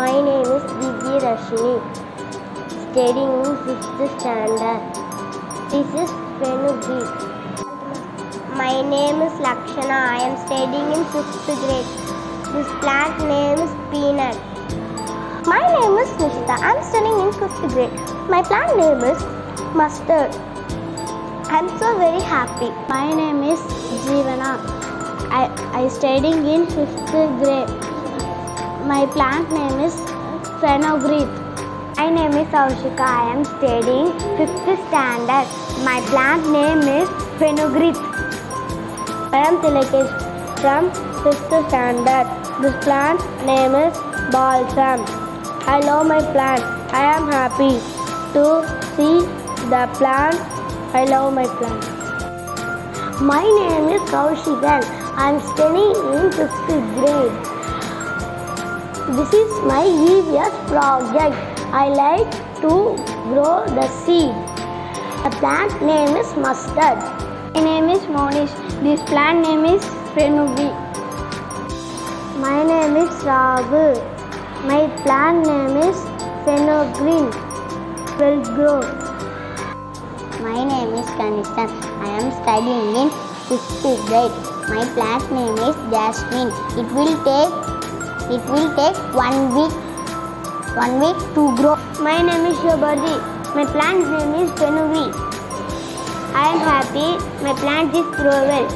My name is Rashini, studying in 5th standard. This is fenugreek. My name is Lakshana. I am studying in 5th grade. This plant name is peanut. My name is Nishita. I am studying in 5th grade. My plant name is mustard. I am so very happy. My name is Jeevana. I studying in 5th grade. My plant name is fenugreek. My name is Aushika. I am studying 5th standard. My plant name is fenugreek. I am Tilakesh from 5th standard. This plant name is balsam. I love my plant. I am happy to see the plant. I love my plant. My name is Kaushikan. I am studying in 5th grade. This is my EVS project. I like to grow the seed. The plant name is mustard. My name is Monish. This plant name is fenugreek. My name is Raghu. My plant name is fenugreek. Will grow. My name is Kanishan. I am studying in 5th grade. My plant name is Jasmine. It will take 1 week to grow. My name is Shobharji. My plant name is fenugreek. I am happy. My plant is grow well.